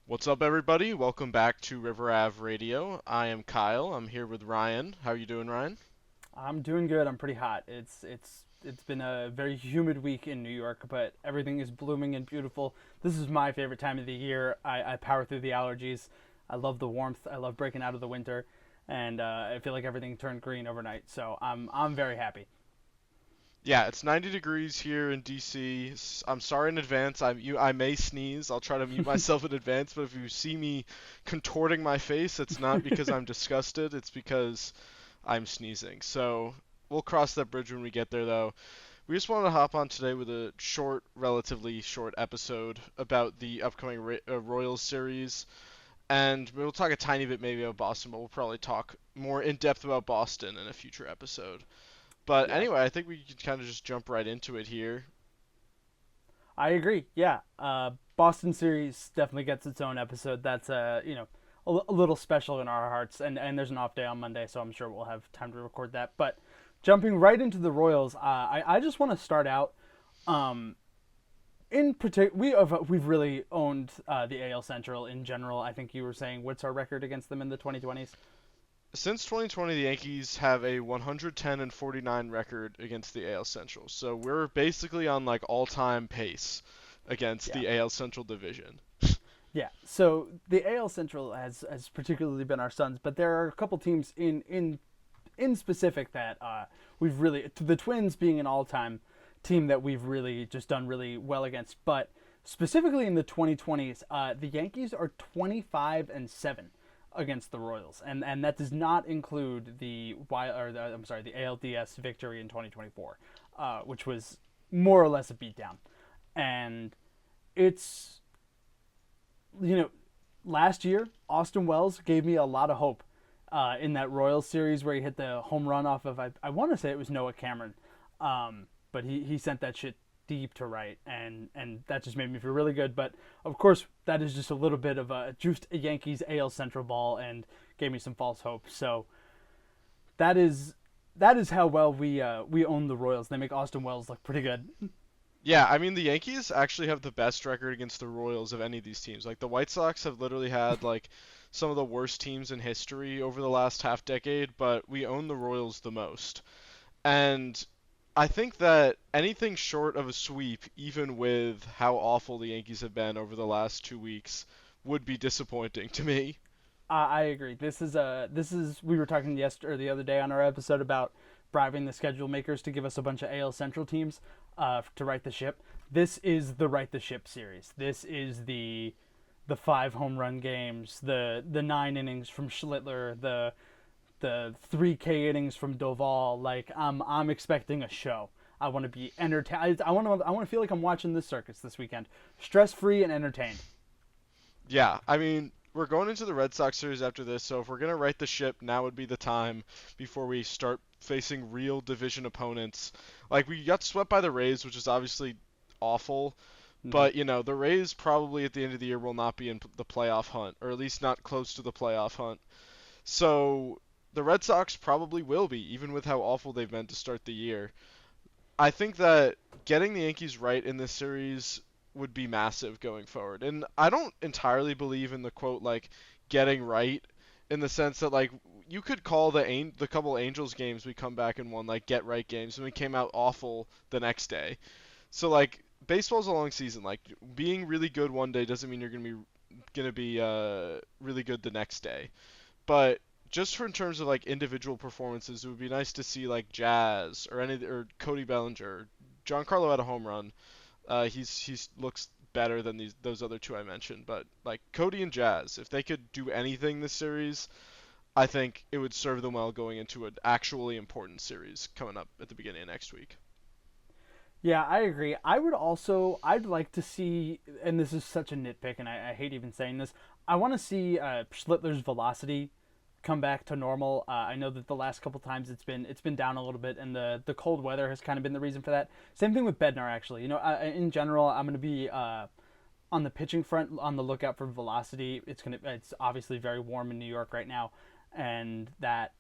What's up, everybody? Welcome back to River Ave Radio. I am Kyle. I'm here with Ryan. How are you doing, Ryan? I'm doing good. I'm pretty hot. It's been a very humid week in New York, but everything is blooming and beautiful. This is my favorite time of the year. I power through the allergies. I love the warmth. I love breaking out of the winter, and I feel like everything turned green overnight. So I'm very happy. Yeah, it's 90 degrees here in DC. I'm sorry in advance. I may sneeze. I'll try to mute myself in advance, but if you see me contorting my face, it's not because I'm disgusted. It's because I'm sneezing. So we'll cross that bridge when we get there, though. We just wanted to hop on today with a short, relatively short episode about the upcoming Royals series. And we'll talk a tiny bit maybe about Boston, but we'll probably talk more in depth about Boston in a future episode. But Yeah, anyway, I think we can kind of just jump right into it here. I agree. Yeah, Boston series definitely gets its own episode. That's a little special in our hearts, and there's an off day on Monday, so I'm sure we'll have time to record that. But jumping right into the Royals, I just want to start out. Um, in particular, we've really owned the AL Central in general. I think you were saying, what's our record against them in the 2020s? Since 2020, the Yankees have a 110 and 49 record against the AL Central. So we're basically on like all-time pace against Yeah, the AL Central division. yeah. So the AL Central has particularly been our sons, but there are a couple teams in specific that we've really, the Twins being an all-time team that we've really just done really well against. But specifically in the 2020s, the Yankees are 25-7 against the Royals, and that does not include the ALDS victory in 2024, which was more or less a beatdown. And it's you know last year Austin Wells gave me a lot of hope in that Royals series where he hit the home run off of I want to say it was Noah Cameron, but he sent that shit deep to right, and that just made me feel really good. But of course, that is just a little bit of a juiced Yankees AL Central ball and gave me some false hope. So that is that is how well we own the Royals. They make Austin Wells look pretty good. Yeah, I mean the Yankees actually have the best record against the Royals of any of these teams. Like the White Sox have literally had like some of the worst teams in history over the last half decade, but we own the Royals the most. And I think that anything short of a sweep, even with how awful the Yankees have been over the last 2 weeks, would be disappointing to me. I agree. This is we were talking yesterday or the other day on our episode about bribing the schedule makers to give us a bunch of AL Central teams to right the ship. This is the right the ship series. This is the 5 home run games, the 9 innings from Schlittler, the 3K innings from Doval. Like I'm expecting a show. I want to be entertained. I want to feel like I'm watching this circus this weekend, stress free and entertained. Yeah, I mean, we're going into the Red Sox series after this, so if we're going to right the ship, now would be the time before we start facing real division opponents. Like, we got swept by the Rays, which is obviously awful, Mm-hmm. but, the Rays probably at the end of the year will not be in the playoff hunt, or at least not close to the playoff hunt. So, the Red Sox probably will be, even with how awful they've been to start the year. I think that getting the Yankees right in this series would be massive going forward. And I don't entirely believe in the quote like getting right in the sense that like you could call the couple Angels games we come back and won like get right games and we came out awful the next day. So like baseball's a long season. Like being really good one day doesn't mean you're gonna be really good the next day. But just for in terms of like individual performances, it would be nice to see like Jazz or Cody Bellinger. Giancarlo had a home run. He's looks better than those other two I mentioned, but like Cody and Jazz, if they could do anything this series, I think it would serve them well going into an actually important series coming up at the beginning of next week. Yeah, I agree. I'd like to see, and this is such a nitpick, and I hate even saying this. I want to see Schlittler's velocity come back to normal. I know that the last couple times it's been down a little bit, and the cold weather has kind of been the reason for that. Same thing with Bednar, actually. In general, I'm going to be on the pitching front on the lookout for velocity. It's obviously very warm in New York right now, and that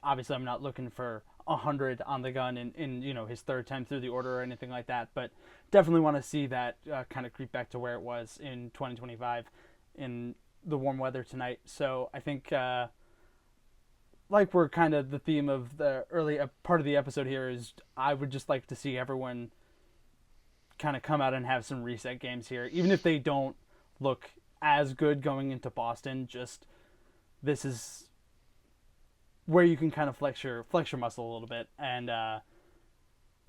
obviously I'm not looking for 100 on the gun in his third time through the order or anything like that, but definitely want to see that kind of creep back to where it was in 2025. in the warm weather tonight. So I think, like we're kind of the theme of the early part of the episode here is I would just like to see everyone kind of come out and have some reset games here, even if they don't look as good going into Boston. Just this is where you can kind of flex your muscle a little bit, and I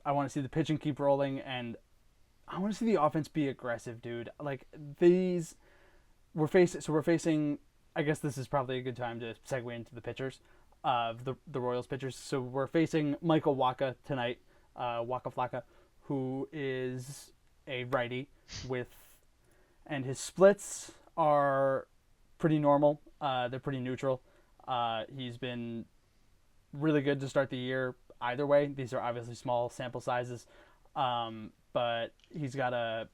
want to see the pitching keep rolling, and I want to see the offense be aggressive, dude. Like these, we're facing. I guess this is probably a good time to segue into the pitchers, the Royals pitchers. So we're facing Michael Wacha tonight, Waka Flocka, who is a righty with, and his splits are pretty normal. They're pretty neutral. He's been really good to start the year. Either way, these are obviously small sample sizes, but he's got a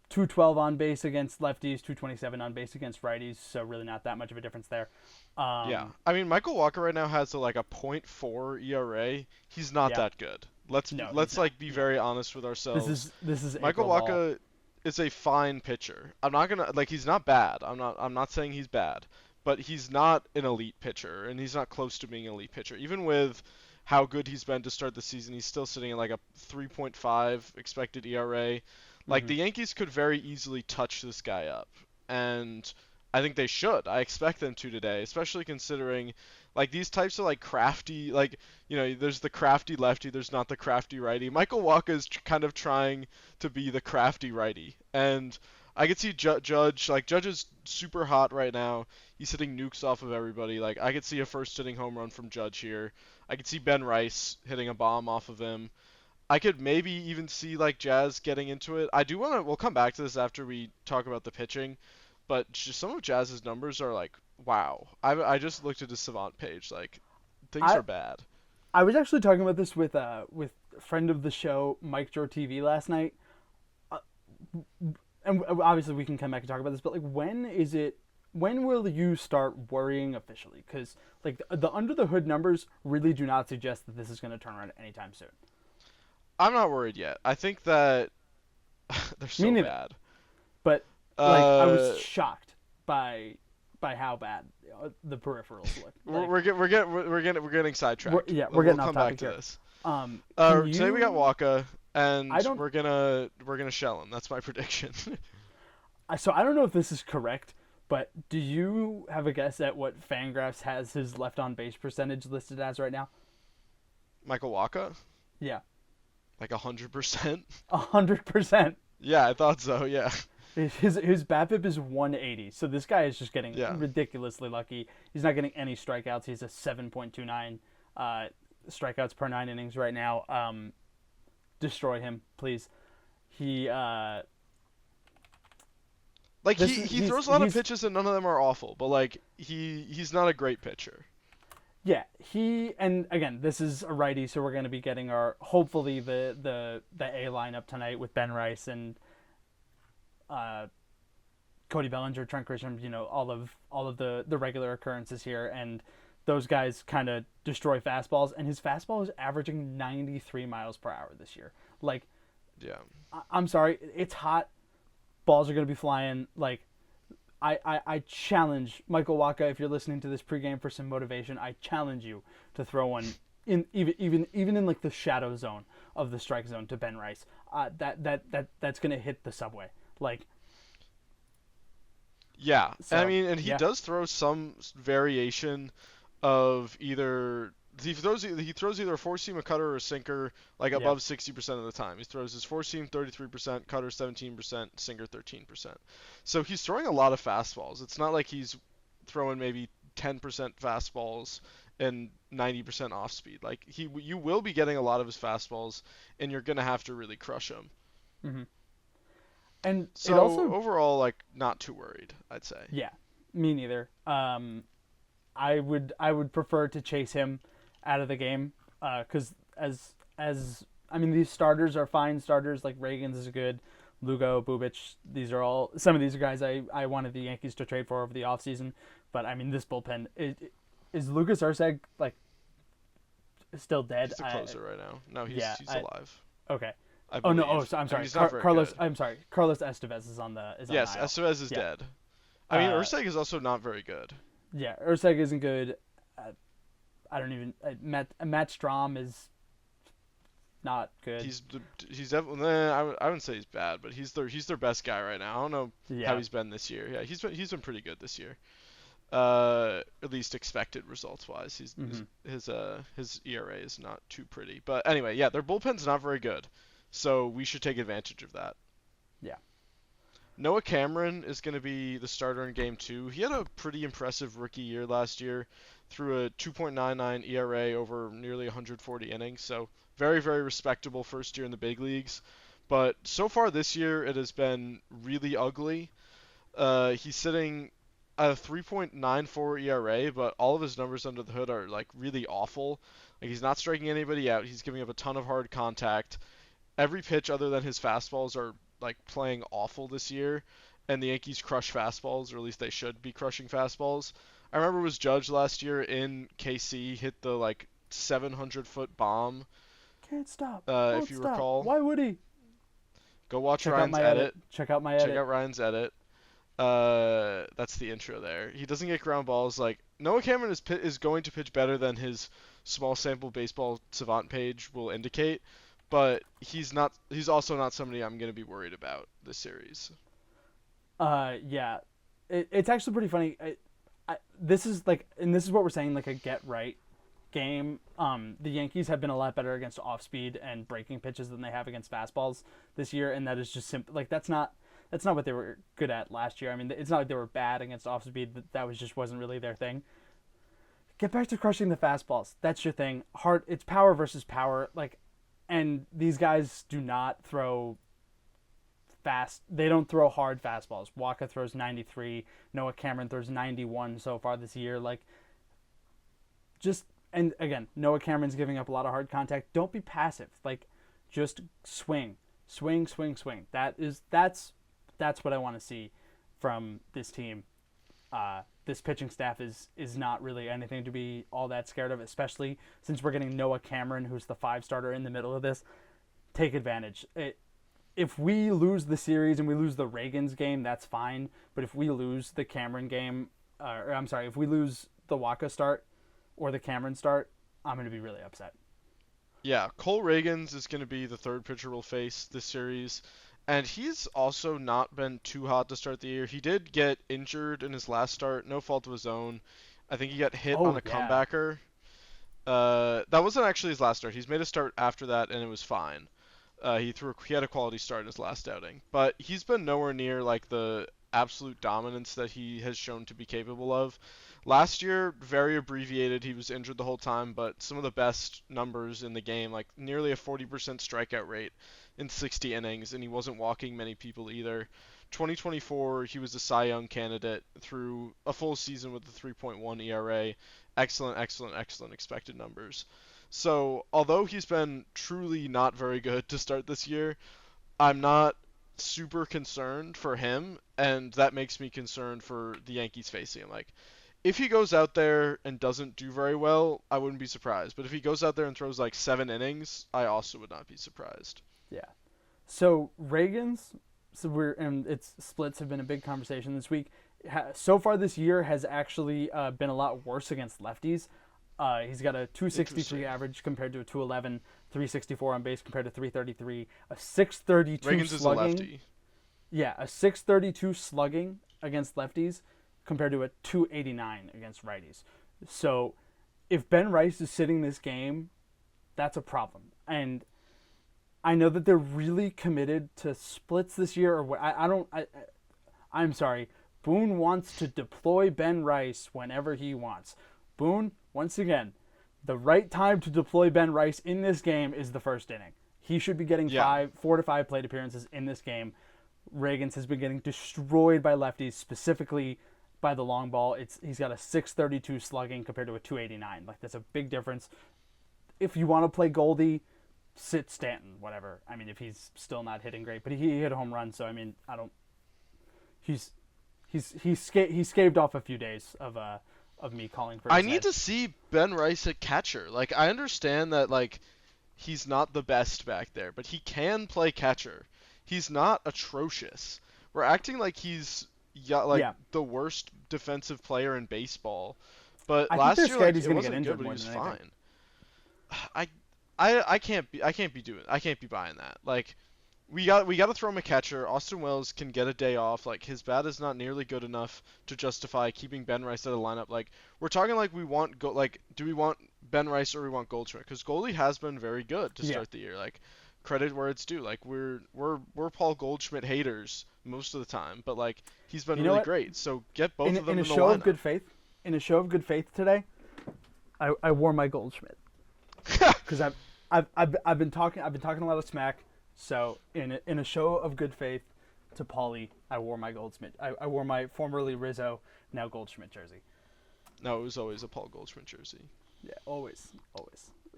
212 on base against lefties, 227 on base against righties, so really not that much of a difference there. Yeah, I mean Michael Walker right now has like a .4 ERA. He's not Yeah, that good. Let's no, he's let's not. like be Yeah, very honest with this ourselves. is this is Michael April Ball. Walker is a fine pitcher. I'm not gonna like he's not bad. I'm not saying he's bad, but he's not an elite pitcher, and he's not close to being an elite pitcher. Even with how good he's been to start the season, he's still sitting at like a 3.5 expected ERA. Like Mm-hmm. the Yankees could very easily touch this guy up, and I think they should. I expect them to today, especially considering like these types of like crafty like there's the crafty lefty, there's not the crafty righty. Michael Walker is kind of trying to be the crafty righty, and I could see Judge like Judge is super hot right now. He's hitting nukes off of everybody. Like I could see a first inning home run from Judge here. I could see Ben Rice hitting a bomb off of him. I could maybe even see like Jazz getting into it. I do want to. We'll come back to this after we talk about the pitching, but just some of Jazz's numbers are like, wow. I just looked at his Savant page. Like, things I are bad. I was actually talking about this with friend of the show Mike Jor TV last night, uh, and obviously we can come back and talk about this. But like, when is it? When will you start worrying officially? Because like the under the hood numbers really do not suggest that this is going to turn around anytime soon. I'm not worried yet. I think that they're Me so neither. bad. But like, I was Uh, shocked by how bad the peripherals look. we're Like, we're get, we're get, we're getting sidetracked. we're We'll getting off come back topic to here. this. Can Today we got you? Waka, and I don't. we're gonna shell him. That's my prediction. So I don't know if this is correct, but do you have a guess at what Fangraphs has his left on base percentage listed as right now? Michael Waka, Yeah, like 100%. 100%. Yeah, I thought so. Yeah. His BABIP is 180. So this guy is just getting Yeah. ridiculously lucky. He's not getting any strikeouts. He's a 7.29 strikeouts per 9 innings right now. Destroy him, please. He Like this he is he throws a lot of he's pitches and none of them are awful, but like he's not a great pitcher. yeah, he and again, this is a righty, so we're going to be getting our hopefully the A lineup tonight with Ben Rice and uh, Cody Bellinger, Trent Grisham, all of the regular occurrences here, and those guys kind of destroy fastballs, and his fastball is averaging 93 miles per hour this year. Like, Yeah. I'm sorry, it's hot, balls are going to be flying. Like, I challenge Michael Waka, if you're listening to this pregame for some motivation, I challenge you to throw one in even in like the shadow zone of the strike zone to Ben Rice. That's gonna hit the subway. Like, Yeah. I so mean, and he yeah, does throw some variation of either he throws either a four seam, a cutter, or a sinker like yeah. above 60% of the time. He throws his four seam 33%, cutter 17%, sinker 13%. So he's throwing a lot of fastballs. It's not like he's throwing maybe 10% fastballs and 90% off speed. Like you will be getting a lot of his fastballs, and you're gonna have to really crush him. hmm And it So also, overall, like not too worried, I'd say. yeah, me neither. I would prefer to chase him out of the game because as I mean, these starters are fine starters. Like Reagans is good, Lugo, Bubic. These are all some of these are guys I wanted the Yankees to trade for over the offseason. But I mean, this bullpen is Lucas Urseg like still dead. He's the closer right now. No, Yeah. he's alive, Okay. I Oh no. believe. Oh, so I'm I mean, sorry. he's not very Carlos. good. I'm sorry. Carlos Estevez is on the Yes, IL. Estevez is Yeah. dead. I mean, Urseg is also not very good. Yeah, Urseg isn't good. Uh, I don't even. Matt Strom is not good. He's he's definitely. I wouldn't say he's bad, but he's their best guy right now. I don't know how Yeah. he's been this year. Yeah, he's been pretty good this year. At least expected results wise. Hmm. His ERA is not too pretty. But anyway, yeah, their bullpen's not very good, so we should take advantage of that. Yeah. Noah Cameron is going to be the starter in Game 2. He had a pretty impressive rookie year last year, through a 2.99 ERA over nearly 140 innings. So very, very respectable first year in the big leagues. But so far this year, it has been really ugly. He's sitting at a 3.94 ERA, but all of his numbers under the hood are like really awful. Like he's not striking anybody out. He's giving up a ton of hard contact. Every pitch other than his fastballs are like playing awful this year, and the Yankees crush fastballs, or at least they should be crushing fastballs. I remember it was Judge last year in KC hit the like 700-foot bomb. Can't stop. If Won't you stop. recall, Why would he? go watch Check out Ryan's my edit. edit. Check out my Check edit. out Ryan's edit. That's the intro there. He doesn't get ground balls. Like Noah Cameron is going to pitch better than his small sample baseball savant page will indicate, but he's not. He's also not somebody I'm going to be worried about this series. Yeah. It's actually pretty funny. This is like, and this is what we're saying, like a get right game. The Yankees have been a lot better against off speed and breaking pitches than they have against fastballs this year, and that is just simple. Like that's not what they were good at last year. I mean, it's not like they were bad against off speed. That was just wasn't really their thing. Get back to crushing the fastballs. That's your thing. Hard. It's power versus power. Like, and these guys do not throw fast. They don't throw hard fastballs. Waka throws 93. Noah Cameron throws 91 so far this year. Like, just, and again, Noah Cameron's giving up a lot of hard contact. Don't be passive. Like, just swing, swing, swing, swing. That's what I want to see from this team. This pitching staff is not really anything to be all that scared of, especially since we're getting Noah Cameron, who's the 5 starter in the middle of this. Take advantage. If we lose the series and we lose the Reagan's game, that's fine. But if we lose the Cameron game, or I'm sorry, if we lose the Waka start or the Cameron start, I'm going to be really upset. Yeah, Cole Reagans is going to be the third pitcher we'll face this series. And he's also not been too hot to start the year. He did get injured in his last start, no fault of his own. I think he got hit on Oh, a yeah. comebacker. That wasn't actually his last start. He's made a start after that, and it was fine. He had a quality start in his last outing, but he's been nowhere near like the absolute dominance that he has shown to be capable of. Last year, very abbreviated. He was injured the whole time, but some of the best numbers in the game, like nearly a 40% strikeout rate in 60 innings, and he wasn't walking many people either. 2024, he was a Cy Young candidate through a full season with a 3.1 ERA. Excellent, excellent, excellent expected numbers. So, although he's been truly not very good to start this year, I'm not super concerned for him, and that makes me concerned for the Yankees facing him. Like, if he goes out there and doesn't do very well, I wouldn't be surprised. But if he goes out there and throws like 7 innings, I also would not be surprised. Yeah. So Reagan's, so we're and its splits have been a big conversation this week. So far this year has actually been a lot worse against lefties. He's got a 263 Interesting. average compared to a 211, 364 on base compared to 333, a 632 Reagans is a slugging. lefty. Yeah, a 632 slugging against lefties compared to a 289 against righties. So if Ben Rice is sitting this game, that's a problem. And I know that they're really committed to splits this year. Or I don't. I'm sorry. Boone wants to deploy Ben Rice whenever he wants. Boone, once again, the right time to deploy Ben Rice in this game is the first inning. He should be getting Yeah. 4 to 5 plate appearances in this game. Reagans has been getting destroyed by lefties, specifically by the long ball. He's got a 632 slugging compared to a 289. Like that's a big difference. If you want to play Goldie, sit Stanton, whatever. I mean, if he's still not hitting great, but he hit a home run, so I mean, I don't. He's scaved off a few days of me calling for I his need head. to see Ben Rice at catcher. Like I understand that like he's not the best back there, but he can play catcher. He's not atrocious. We're acting like he's like Yeah, the worst defensive player in baseball. But I think they're last year, scared like he's it going to get wasn't good, injured but he more was than anything. fine. I I can't be buying that. Like we got to throw him a catcher. Austin Wells can get a day off. Like his bat is not nearly good enough to justify keeping Ben Rice out of the lineup. Like we're talking like we want like do we want Ben Rice or we want Goldschmidt? Because Goldie has been very good to Yeah, start the year. Like credit where it's due. Like we're Paul Goldschmidt haters most of the time, but like he's been you know really what? great. So get both of In them a in the show of lineup. good faith, today, I wore my Goldschmidt because I've been talking a lot of smack. So in a show of good faith to Paulie, I wore my Goldschmidt. I wore my formerly Rizzo, now Goldschmidt jersey. No, it was always a Paul Goldschmidt jersey. Yeah, always.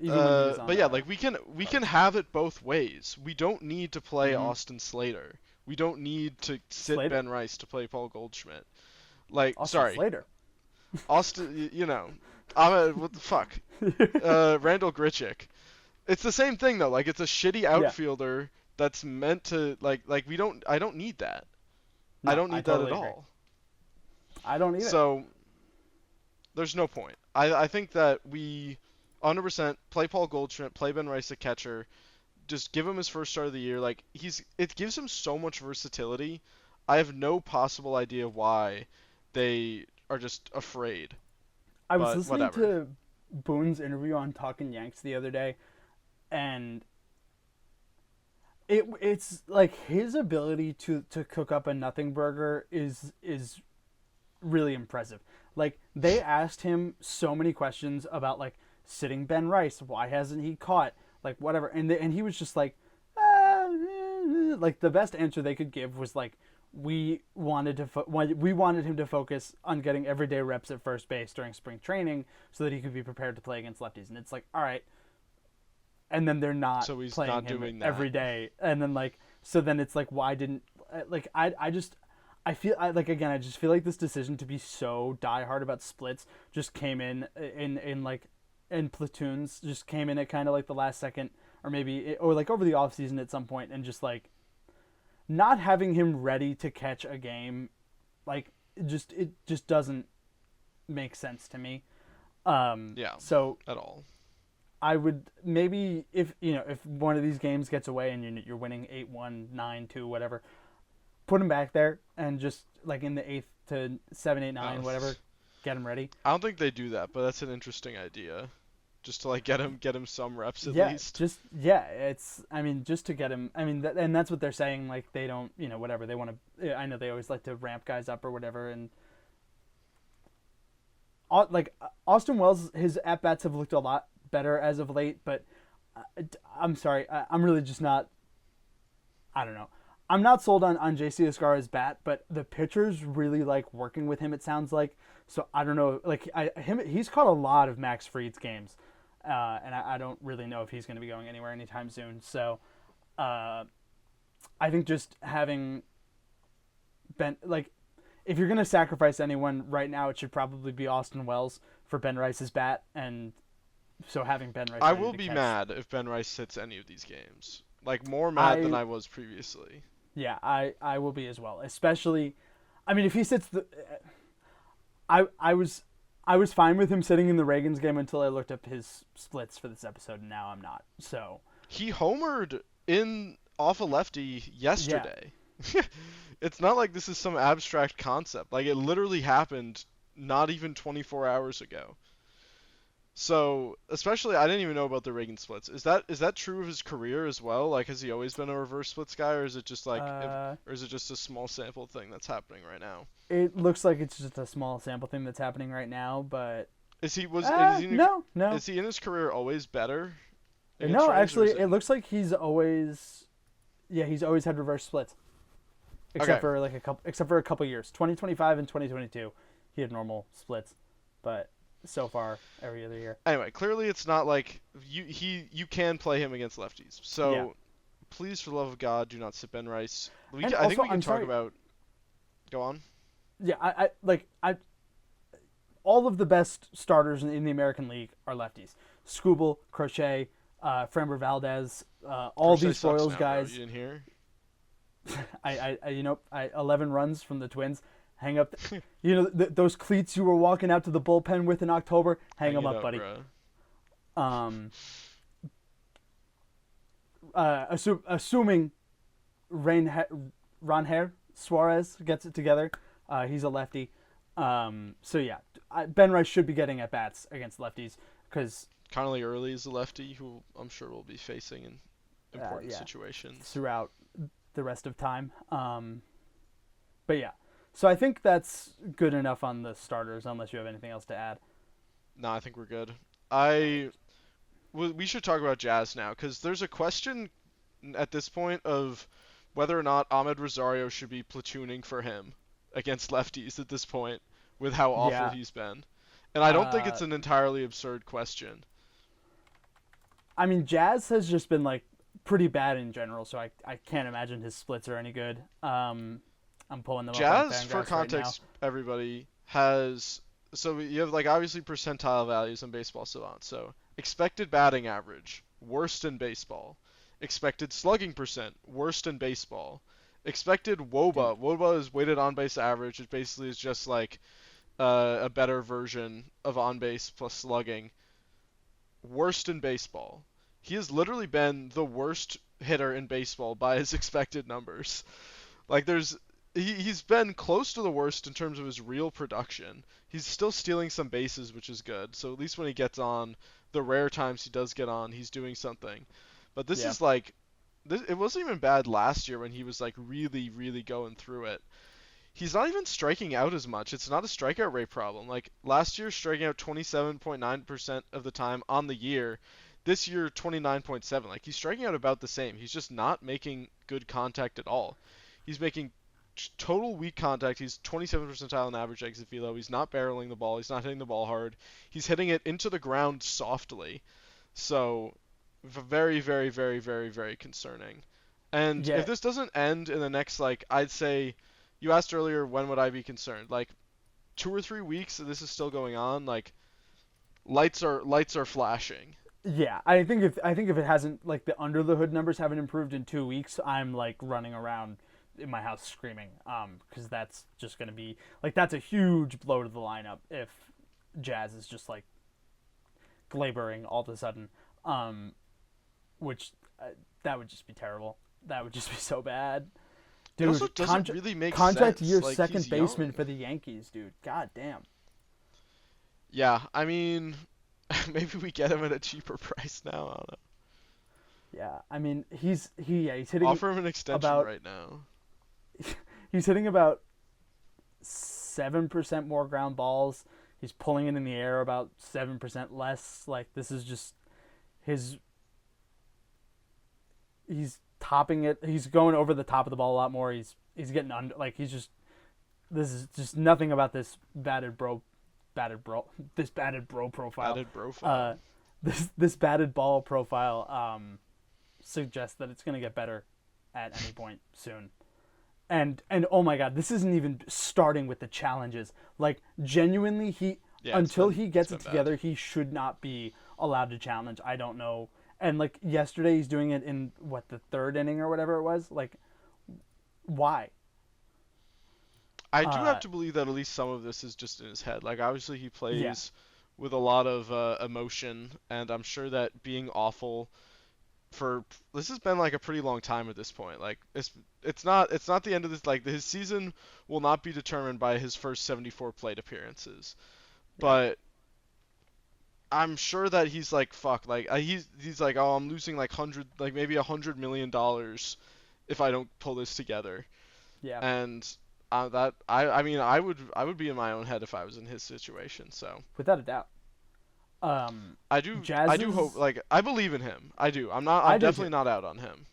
Even when he was But on. yeah, like we can have it both ways. We don't need to play Mhm. Austin Slater. We don't need to sit Slater, Ben Rice to play Paul Goldschmidt. Like, Austin sorry, Slater. Austin. You know, what the fuck? Randall Grichuk. It's the same thing though. Like, it's a shitty Yeah, outfielder that's meant to like we don't. I don't need that. I no, don't I need that at totally agree. all. I don't either. So there's no point. I think that we 100% play Paul Goldschmidt, play Ben Rice at catcher, just give him his first start of the year. Like it gives him so much versatility. I have no possible idea why they are just afraid. I was But listening whatever. to Boone's interview on Talking Yanks the other day, and it's like his ability to cook up a nothing burger is really impressive. Like they asked him so many questions about like sitting Ben Rice, why hasn't he caught, like whatever, and he was just like, like the best answer they could give was like we wanted him to focus on getting everyday reps at first base during spring training so that he could be prepared to play against lefties, and it's like all right, and then they're not So he's playing not him doing that. every day, and then like so then it's like why didn't like I just like again I just feel like this decision to be so diehard about splits just came in like in platoons, just came in at kind of like the last second, or maybe or like over the off season at some point, and just like not having him ready to catch a game, like it just doesn't make sense to me. Yeah, So at all. I would maybe if if one of these games gets away and you're winning 8-1, 9-2, whatever, put him back there and just like in the 8th to 7, 8, 9, Oh. whatever, get him ready. I don't think they do that, but that's an interesting idea. Just to like get him some reps at Yeah, least. it's I mean just to get him. I mean and that's what they're saying. Like they don't whatever they want to. I know they always like to ramp guys up or whatever, and like Austin Wells, his at bats have looked a lot better as of late. But I'm sorry, I'm really just not. I don't know. I'm not sold on JC Escara's bat, but the pitchers really like working with him. It sounds like so. I don't know. Like he's caught a lot of Max Fried's games, and I don't really know if he's going to be going anywhere anytime soon. So, I think just having Ben like if you're going to sacrifice anyone right now, it should probably be Austin Wells for Ben Rice's bat, and so having Ben Rice. I Ready will to be catch, mad if Ben Rice hits any of these games. Like more mad than I I was previously. Yeah, I will be as well. Especially, I mean, if he sits the, I was fine with him sitting in the Reagan's game until I looked up his splits for this episode, and now I'm not. So He homered in off a lefty yeah, yesterday. It's not like this is some abstract concept. Like it literally happened not even 24 hours ago. So, especially I didn't even know about the Reagan splits. Is that true of his career as well? Like has he always been a reverse splits guy or is it just or is it just a small sample thing that's happening right now? it looks like it's just a small sample thing that's happening right now, but Is no, is he in his career always better against no. Rays or Actually, is it looks like he's always had reverse splits, except Okay. for a couple years, 2025 and 2022, he had normal splits, but so far every other year. Anyway, clearly it's not like you can play him against lefties. So Yeah. please, for the love of God, do not sit Ben Rice. And I think also, we can I'm talk sorry. about. Go on. Yeah, I all of the best starters in the American League are lefties. Skubal, Crochet, Framber Valdez, all Crochet these sucks Royals now, bro. guys. You didn't hear? I 11 runs from the Twins. Hang up, those cleats you were walking out to the bullpen with in October. Hang Hang them it up, up, buddy. bro. Um, assuming Ranher Suarez gets it together, he's a lefty. So yeah, Ben Rice should be getting at bats against lefties because Connolly Early is a lefty who I'm sure will be facing in important yeah, situations. throughout the rest of time. But yeah, so I think that's good enough on the starters, unless you have anything else to add. No, I think we're good. I we should talk about Jazz now because there's a question at this point of whether or not Ahmed Rosario should be platooning for him against lefties at this point with how awful Yeah. he's been. And I don't think Uh, it's an entirely absurd question. I mean, Jazz has just been like pretty bad in general, so I can't imagine his splits are any good. I'm pulling them up on Jazz, for Fangraphs right now. context, everybody has so you have like obviously percentile values on Baseball Savant. So expected batting average, worst in baseball. Expected slugging percent, worst in baseball. Expected Dude, WOBA. WOBA is weighted on base average. It basically is just like a better version of on base plus slugging. Worst in baseball. He has literally been the worst hitter in baseball by his expected numbers. Like he's been close to the worst in terms of his real production. He's still stealing some bases, which is good. So at least when he gets on, the rare times he does get on, he's doing something. But this yeah, is like it wasn't even bad last year when he was like really really going through it. He's not even striking out as much. It's not a strikeout rate problem. Like last year striking out 27.9% of the time on the year. This year 29.7. Like he's striking out about the same. He's just not making good contact at all. He's making total weak contact. He's 27th percentile in average exit velo. He's not barreling the ball. He's not hitting the ball hard. He's hitting it into the ground softly. So very, very, very, very, very concerning. And if yeah, this doesn't end in the next, like, I'd say, you asked earlier, when would I be concerned? Like 2 or 3 weeks, this is still going on. Like lights are flashing. yeah. I think if it hasn't like the under the hood numbers haven't improved in 2 weeks, I'm like running around in my house screaming. Because that's just gonna be like that's a huge blow to the lineup if Jazz is just like glabering all of a sudden. Um, which that would just be terrible. That would just be so bad. It also Dude, doesn't really make contract sense. year Like second he's baseman young. for the Yankees, dude. God damn. Yeah, I mean, maybe we get him at a cheaper price now. I don't know. Yeah, I mean he's hitting Offer him an extension about right now. he's hitting about 7% more ground balls. He's pulling it in the air about 7% less. Like this is just his. He's topping it. He's going over the top of the ball a lot more. He's getting under. Like he's just. This is just nothing about this batted bro profile. Added Uh, profile. this batted ball profile suggests that it's gonna get better at any point soon. And oh my god, this isn't even starting with the challenges. Like genuinely, Yeah, until he it's gets been it bad. together, he should not be allowed to challenge. I don't know. And like yesterday, he's doing it in what the third inning or whatever it was. Like, why? I do Uh, have to believe that at least some of this is just in his head. Like obviously he yeah, plays with a lot of emotion, and I'm sure that being awful for this has been like a pretty long time at this point. Like it's not the end of this. Like his season will not be determined by his first 74 plate appearances, yeah, but I'm sure that he's like fuck. Like he's like oh I'm losing like maybe $100 million if I don't pull this together. yeah, And that I mean I would be in my own head if I was in his situation. So without a doubt. Um, I do hope Jazz's, like I believe in him. I do. I'm I do too. definitely not out on him.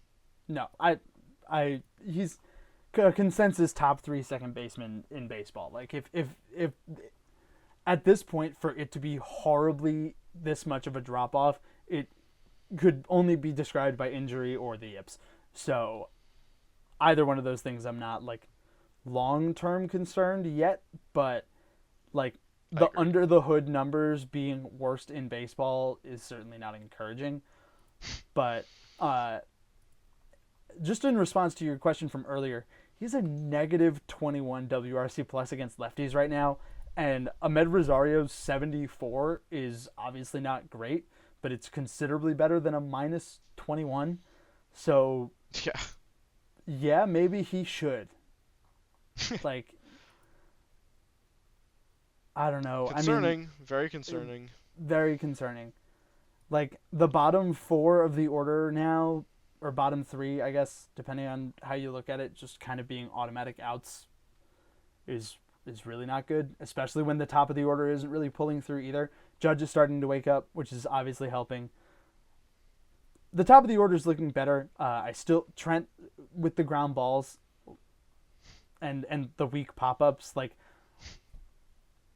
No, he's a consensus top three second baseman in baseball. Like if at this point for it to be horribly this much of a drop off, it could only be described by injury or the yips. So either one of those things, I'm not like long term concerned yet, but like I the agree. under the hood numbers being worst in baseball is certainly not encouraging. But just in response to your question from earlier, he's a negative 21 WRC plus against lefties right now, and Ahmed Rosario's 74 is obviously not great, but it's considerably better than a minus 21. So Yeah. yeah, maybe he should. Like, I don't know. I mean, Concerning. Very concerning. very concerning. Like the bottom four of the order now, or bottom three, I guess, depending on how you look at it, just kind of being automatic outs is really not good, especially when the top of the order isn't really pulling through either. Judge is starting to wake up, which is obviously helping. The top of the order is looking better. I still Trent with the ground balls and the weak pop ups, like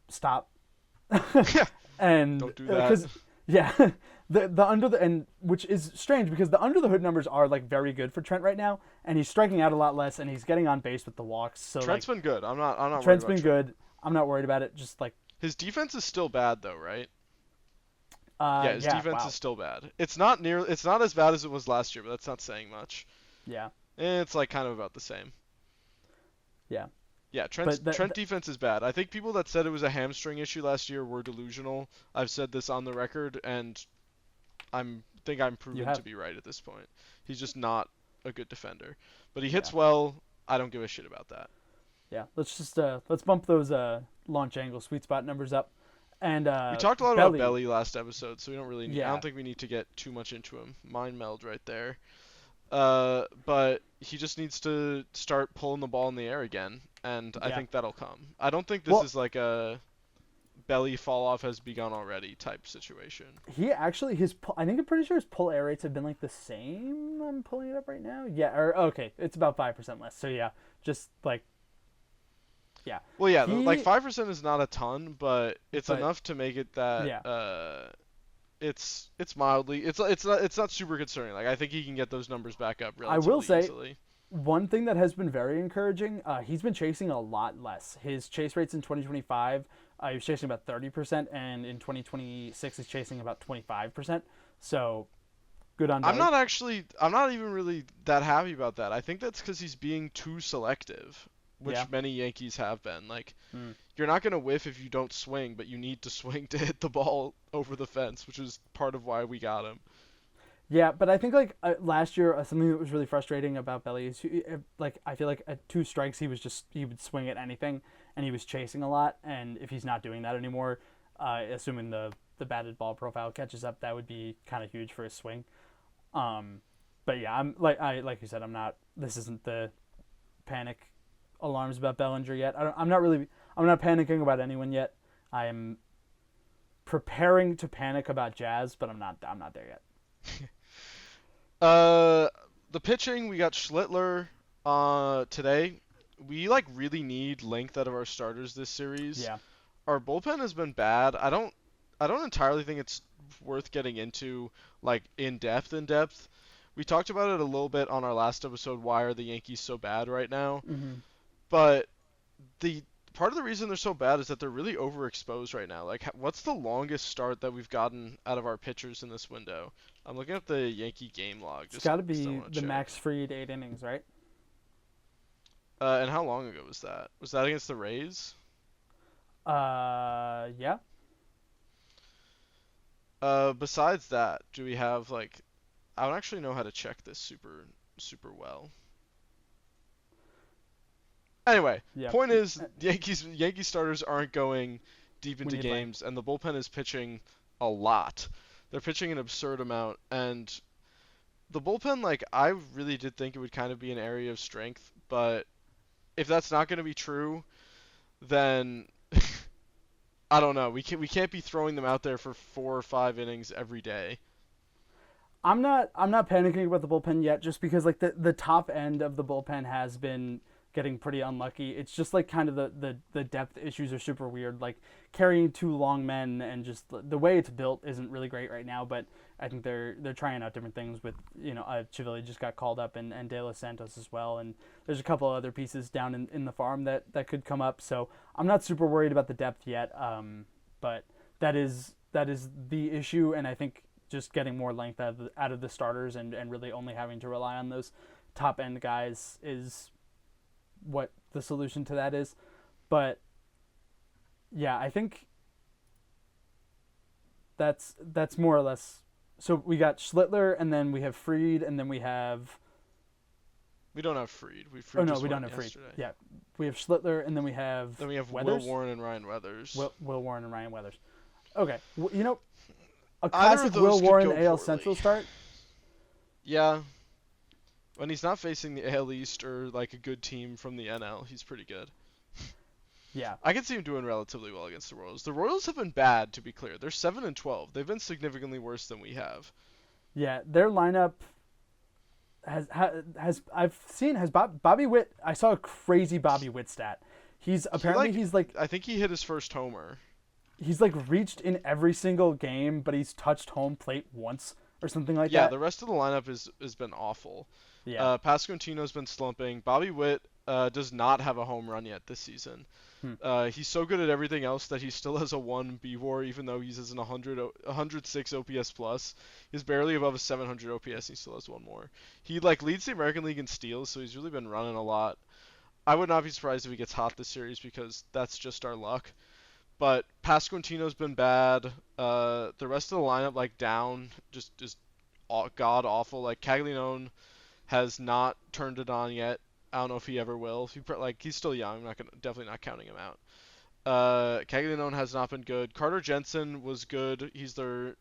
stop. And Don't do because that. yeah, the under the and which is strange because the under the hood numbers are like very good for Trent right now, and he's striking out a lot less, and he's getting on base with the walks. So Trent's like been good. I'm not worried Trent's about been Trent. good. I'm not worried about it. Just like His defense is still bad though, right? Yeah, his yeah, defense wow, is still bad. It's not as bad as it was last year, but that's not saying much. yeah, It's like kind of about the same. yeah. Yeah, But Trent defense is bad. I think people that said it was a hamstring issue last year were delusional. I've said this on the record, and I'm you proven to have be right at this point. He's just not a good defender, but he yeah, hits well. I don't give a shit about that. yeah. Let's bump those launch angle sweet spot numbers up, and We talked a lot about belly, Belly last episode, so we don't really need. I yeah, don't think we need to get too much into him. Mind meld right there. But he just needs to start pulling the ball in the air again, and I yeah. think that'll come. I don't think this Well, is like a belly fall off has begun already type situation. he actually I think I'm pretty sure his pull air rates have been like the same. I'm pulling it up right now. Yeah, or okay, it's about 5% less. So yeah, just like yeah, Well, yeah, like he 5% is not a ton, but it's but enough to make it that yeah, it's mildly it's not super concerning. Like I think he can get those numbers back up I will relatively say easily. one thing that has been very encouraging. He's been chasing a lot less. His chase rates in 2025, he was chasing about 30%, and in 2026 he's chasing about 25%. So good on Belly. I'm not even really that happy about that. I think that's because he's being too selective, Yeah. which many Yankees have been. Like, Mm. you're not going to whiff if you don't swing, but you need to swing to hit the ball over the fence, which is part of why we got him. Yeah, but I think like last year, something that was really frustrating about Belly is like I feel like at two strikes he would swing at anything, and he was chasing a lot. And if he's not doing that anymore, assuming the batted ball profile catches up, that would be kind of huge for his swing. But yeah, like you said, I'm not. This isn't the panic alarms about Bellinger yet. I'm not panicking about anyone yet. I am preparing to panic about Jazz, but I'm not there yet. Uh, the pitching, we got Schlittler today. We like really need length out of our starters this series. Yeah, Our bullpen has been bad. I don't entirely think it's worth getting into like in depth. We talked about it a little bit on our last episode. Why are the Yankees so bad right now? hmm But the part of the reason they're so bad is that they're really overexposed right now. Like, what's the longest start that we've gotten out of our pitchers in this window? I'm looking at the Yankee game log it's just got to 'cause I be want to the check. Max Fried 8 innings, right? And how long ago was that? Was that against the Rays? Yeah. Besides that, do we have like I don't actually know how to check this super well. Anyway, Yeah. point is Yankee starters aren't going deep We into need length. games, and the bullpen is pitching a lot. They're pitching an absurd amount, and the bullpen, like I really did think it would kind of be an area of strength, but if that's not going to be true, then I don't know. We can't be throwing them out there for 4 or 5 innings every day. I'm not panicking about the bullpen yet, just because like the top end of the bullpen has been getting pretty unlucky. It's just like kind of the depth issues are super weird. Like carrying two long men and just the way it's built isn't really great right now. But I think they're trying out different things with Chivilli just got called up and De Los Santos as well, and there's a couple other pieces down in the farm that could come up. So I'm not super worried about the depth yet. But that is the issue, and I think just getting more length out of the starters and really only having to rely on those top end guys is what the solution to that is. But yeah, I think that's more or less. So we got Schlittler, and then we have Fried, and then we have. We don't have Fried. Oh Fried no, just we don't went have Fried. yesterday. Yeah, we have Schlittler, and then we have Then we have Will Weathers. Warren and Ryan Weathers. Will Warren and Ryan Weathers. Okay, a Either of classic those Will could Warren go AL poorly. Central start. Yeah. When he's not facing the AL East or like a good team from the NL, he's pretty good. Yeah, I can see him doing relatively well against the Royals. The Royals have been bad, to be clear. They're 7-12. They've been significantly worse than we have. yeah, their lineup has I've seen has Bobby Witt. I saw a crazy Bobby Witt stat. I think he hit his first homer. He's like reached in every single game, but he's touched home plate once or something like Yeah, that. the rest of the lineup has been awful. Yeah. Pasquantino's been slumping. Bobby Witt does not have a home run yet this season. He's so good at everything else that he still has a 1 BWAR, even though he's in 106 OPS plus. He's barely above a 700 OPS, and he still has one more. He leads the American League in steals, so he's really been running a lot. I would not be surprised if he gets hot this series because that's just our luck. But Pasquantino's been bad. The rest of the lineup down, just god awful. Like Caglianone has not turned it on yet. I don't know if he ever will. He's still young. I'm definitely not counting him out. Caglianone has not been good. Carter Jensen was good. He's their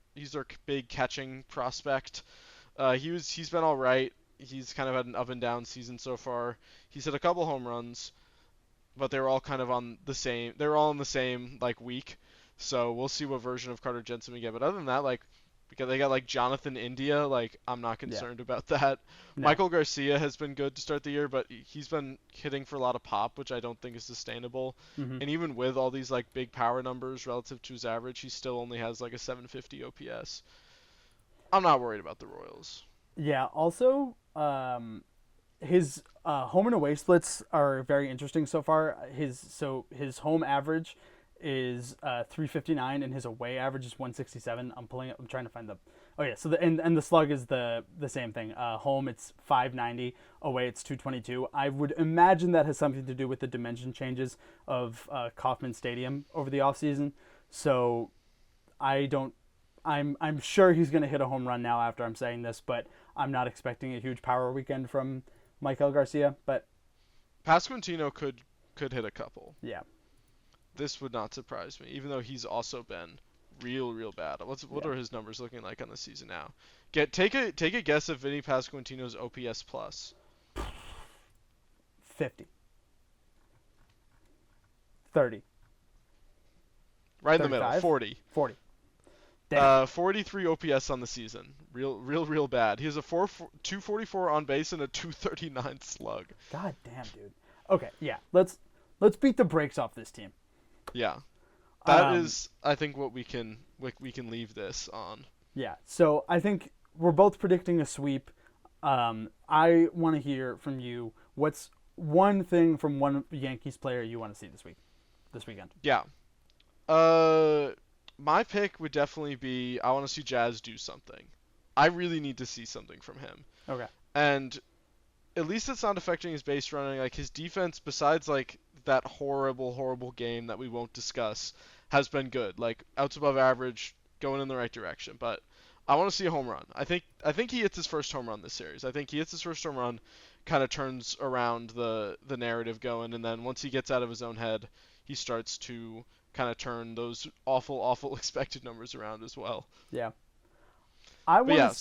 big catching prospect. He's been all right. He's kind of had an up and down season so far. He's hit a couple home runs, but they're all kind of on the same. They're all in the same week. So we'll see what version of Carter Jensen we get. But other than that, because they got Jonathan India, I'm not concerned about that. No. Michael Garcia has been good to start the year, but he's been hitting for a lot of pop, which I don't think is sustainable. Mm-hmm. And even with all these big power numbers relative to his average, he still only has a 750 OPS. I'm not worried about the Royals. Yeah. Also, his home and away splits are very interesting so far. His home average is 359 and his away average is 167. I'm trying to find the. Oh yeah, so the slug is the same thing. Home it's 590, away it's 222. I would imagine that has something to do with the dimension changes of Kauffman Stadium over the offseason. So I'm sure he's going to hit a home run now after I'm saying this, but I'm not expecting a huge power weekend from Michael Garcia. But Pasquantino could hit a couple. Yeah. This would not surprise me, even though he's also been real bad. What are his numbers looking like on the season now? Take a guess of Vinny Pasquantino's OPS plus. 50. 30. Right in the middle, 40. 40. Damn. 43 OPS on the season. Real bad. He has a 244 on base and a 239 slug. God damn, dude. Okay, yeah. Let's beat the brakes off this team. Yeah. That is, I think, what we can leave this on. Yeah. So I think we're both predicting a sweep. I want to hear from you. What's one thing from one Yankees player you want to see this weekend? Yeah. My pick would definitely be I want to see Jazz do something. I really need to see something from him. Okay. And at least it's not affecting his base running. His defense, besides that horrible game that we won't discuss, has been good. Outs above average, going in the right direction. But I want to see a home run. I think he hits his first home run this series. I think he hits his first home run, kind of turns around the narrative going, and then once he gets out of his own head, he starts to kind of turn those awful expected numbers around as well. Yeah. I want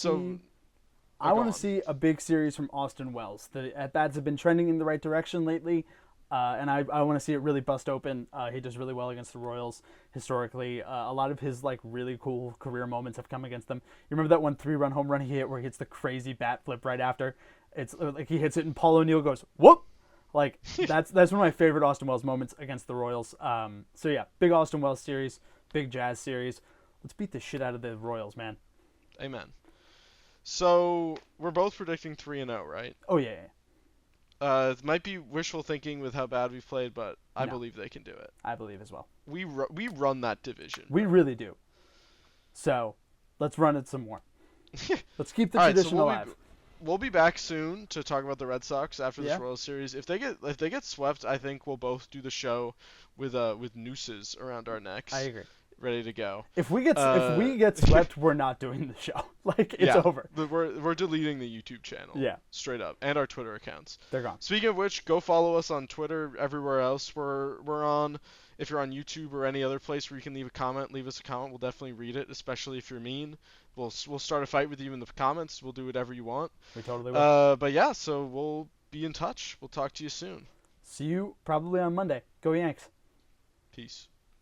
to see a big series from Austin Wells. The at-bats have been trending in the right direction lately, and I want to see it really bust open. He does really well against the Royals historically. A lot of his really cool career moments have come against them. You remember that one 3-run home run he hit where he hits the crazy bat flip right after? It's he hits it and Paul O'Neill goes, whoop! That's one of my favorite Austin Wells moments against the Royals. So yeah, big Austin Wells series, big Jazz series. Let's beat the shit out of the Royals, man. Amen. So we're both predicting 3-0, right? Oh yeah. It might be wishful thinking with how bad we've played, but I believe they can do it. I believe as well. We run that division. We really do. So let's run it some more. Let's keep the tradition alive. we'll be back soon to talk about the Red Sox after this Yeah, World Series. If they get swept, I think we'll both do the show with nooses around our I necks, agree. ready to go. If Uh, we get swept, we're not doing the show. Like it's yeah, over. we're deleting the YouTube channel Yeah, straight up and our Twitter accounts. they're gone. Speaking of which, go follow us on Twitter. Everywhere else we're on. If you're on YouTube or any other place where you can leave a comment, leave us a comment. We'll definitely read it, especially if you're mean. We'll start a fight with you in the comments. We'll do whatever you want. We totally will. But yeah, so we'll be in touch. We'll talk to you soon. See you probably on Monday. Go Yanks. Peace.